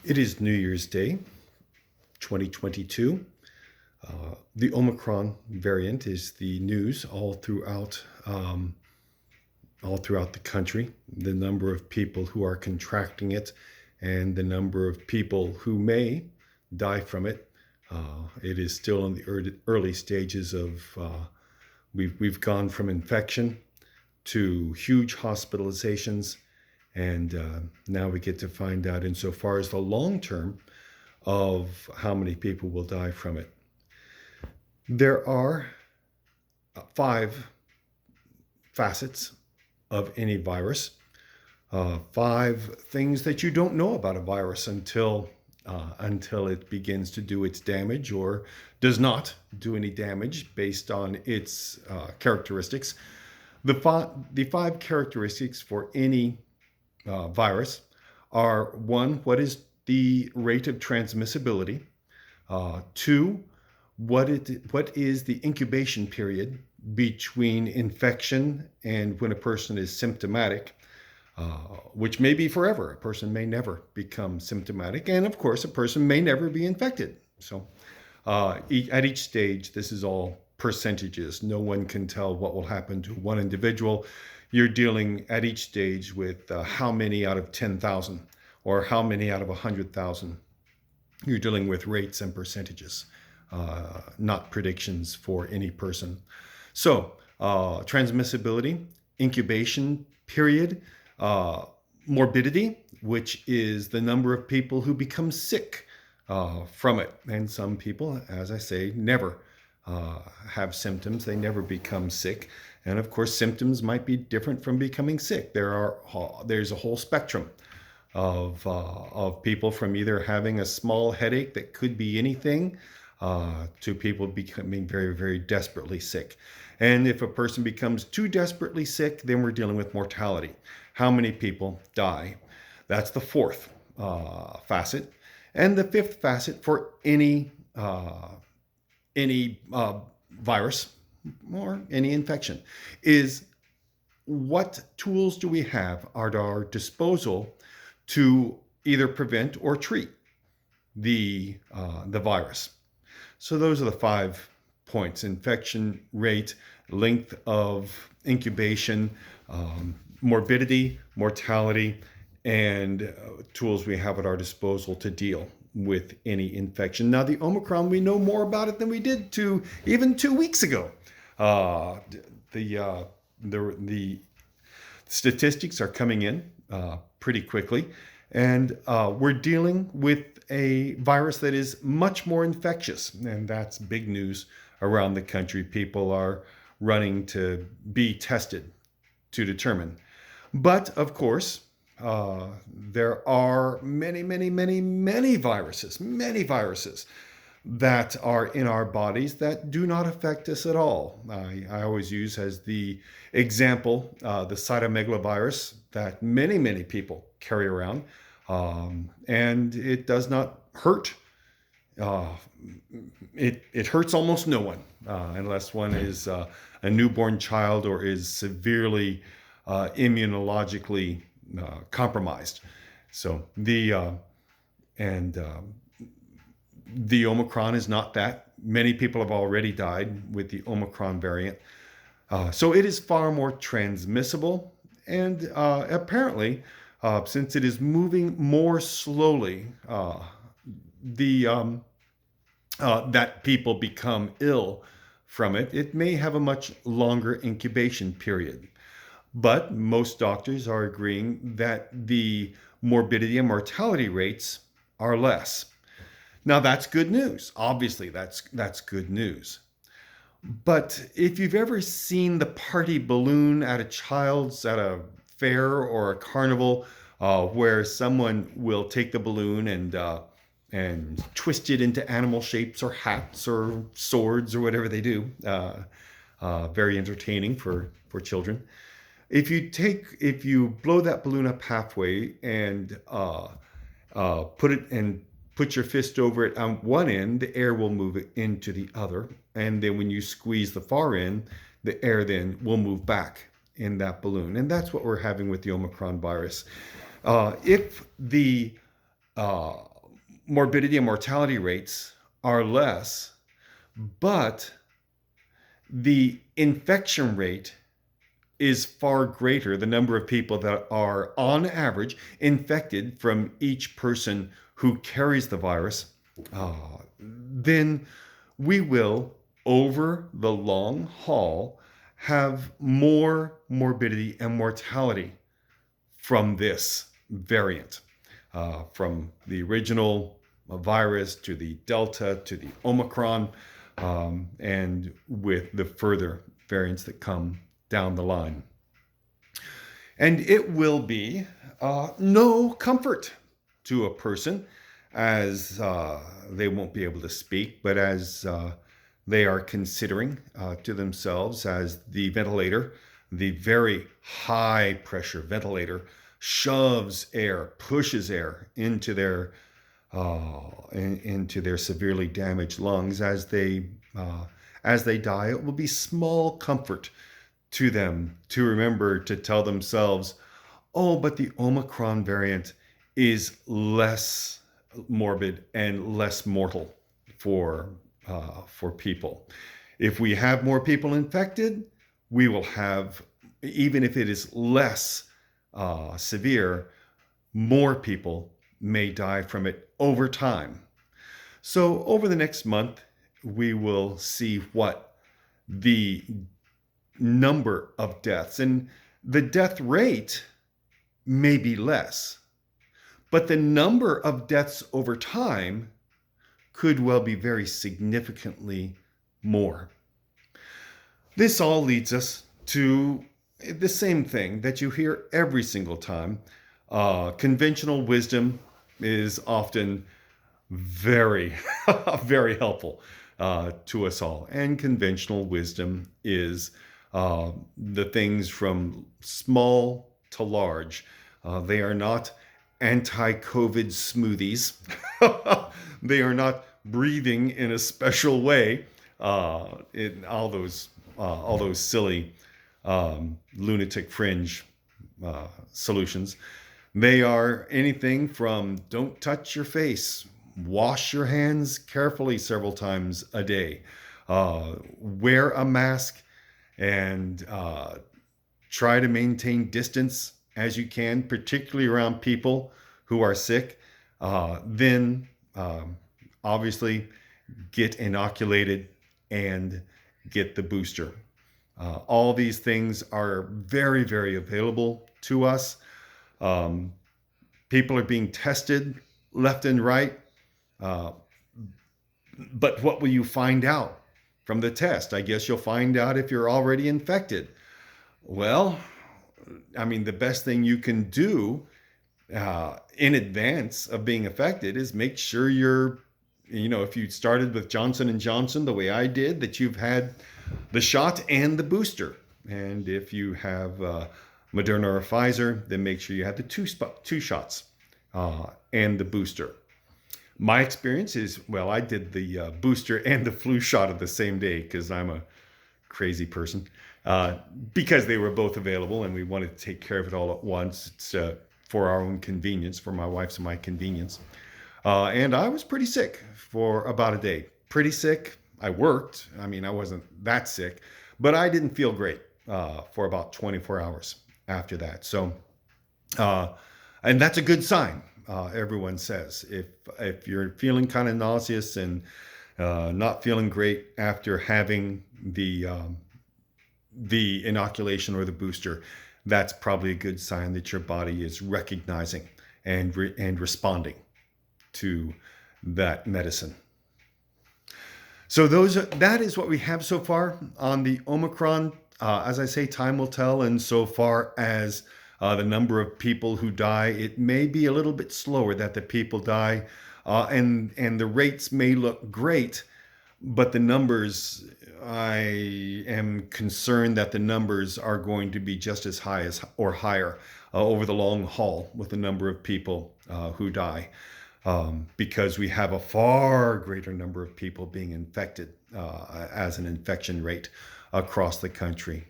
It is New Year's Day, 2022. The Omicron variant is the news all throughout the country. The number of people who are contracting it, and the number of people who may die from it. It is still in the early stages of. We've gone from infection to huge hospitalizations. And now we get to find out, insofar as the long term, of how many people will die from it. There are 5 facets of any virus, 5 things that you don't know about a virus until it begins to do its damage or does not do any damage based on its characteristics. The 5 characteristics for any virus are: 1, what is the rate of transmissibility? 2, what is the incubation period between infection and when a person is symptomatic, which may be forever. A person may never become symptomatic, and of course, a person may never be infected. So at each stage, this is all percentages. No one can tell what will happen to one individual. You're dealing at each stage with how many out of 10,000 or how many out of 100,000. You're dealing with rates and percentages, not predictions for any person. So transmissibility, incubation period, morbidity, which is the number of people who become sick from it. And some people, as I say, never have symptoms. They never become sick. And of course, symptoms might be different from becoming sick. There's a whole spectrum of people, from either having a small headache that could be anything to people becoming very, very desperately sick. And if a person becomes too desperately sick, then we're dealing with mortality. How many people die? That's the 4th facet. And the 5th facet for any virus or any infection is: what tools do we have at our disposal to either prevent or treat the virus? So those are the 5 points: infection rate, length of incubation, morbidity, mortality, and tools we have at our disposal to deal with any infection. Now, the Omicron, we know more about it than we did even 2 weeks ago. The statistics are coming in pretty quickly, and we're dealing with a virus that is much more infectious, and that's big news around the country. People are running to be tested to determine. But of course, there are many viruses that are in our bodies that do not affect us at all. I always use as the example the cytomegalovirus that many people carry around, and it does not hurt. It hurts almost no one unless one is a newborn child or is severely immunologically compromised. So the Omicron is not that. Many people have already died with the Omicron variant. So it is far more transmissible, and apparently, since it is moving more slowly, that people become ill from it, it may have a much longer incubation period. But most doctors are agreeing that the morbidity and mortality rates are less. Now, that's good news. Obviously, that's good news. But if you've ever seen the party balloon at a fair or a carnival, where someone will take the balloon and twist it into animal shapes or hats or swords or whatever they do, very entertaining for children. If you blow that balloon up halfway and put your fist over it on one end, the air will move it into the other. And then when you squeeze the far end, the air then will move back in that balloon. And that's what we're having with the Omicron virus. If the morbidity and mortality rates are less, but the infection rate is far greater, the number of people that are on average infected from each person who carries the virus, then we will, over the long haul, have more morbidity and mortality from this variant, from the original virus to the Delta to the Omicron, and with the further variants that come down the line. And it will be no comfort to a person as they won't be able to speak, but as they are considering to themselves as the ventilator, the very high pressure ventilator, shoves air, pushes air into their severely damaged lungs as they die. It will be small comfort to them to remember to tell themselves, oh, but the Omicron variant is less morbid and less mortal for people. If we have more people infected, we will have, even if it is less severe, more people may die from it over time. So over the next month, we will see what the number of deaths, and the death rate may be less, but the number of deaths over time could well be very significantly more. This all leads us to the same thing that you hear every single time. Conventional wisdom is often very, very helpful to us all. And conventional wisdom is the things from small to large. They are not anti-COVID smoothies. They are not breathing in a special way. In all those silly lunatic fringe solutions. They are anything from don't touch your face, wash your hands carefully several times a day, wear a mask, and try to maintain distance as you can, particularly around people who are sick. Then obviously get inoculated and get the booster. All these things are very, very available to us. People are being tested left and right. But what will you find out from the test? I guess you'll find out if you're already infected. Well, I mean, the best thing you can do in advance of being affected is make sure if you started with Johnson & Johnson the way I did, that you've had the shot and the booster. And if you have Moderna or Pfizer, then make sure you have the two shots and the booster. My experience is, I did the booster and the flu shot at the same day because I'm a crazy person. Because they were both available and we wanted to take care of it all at once. It's for our own convenience, for my wife's and my convenience. And I was pretty sick for about a day. Pretty sick. I worked. I mean, I wasn't that sick, but I didn't feel great for about 24 hours after that. So, and that's a good sign, everyone says. If you're feeling kind of nauseous and not feeling great after having the inoculation or the booster, that's probably a good sign that your body is recognizing and responding to that medicine. So that is what we have so far on the Omicron. As I say, time will tell. And so far as the number of people who die, it may be a little bit slower that the people die, and the rates may look great, but the numbers, I am concerned that the numbers are going to be just as high as or higher over the long haul with the number of people who die. Because we have a far greater number of people being infected as an infection rate across the country.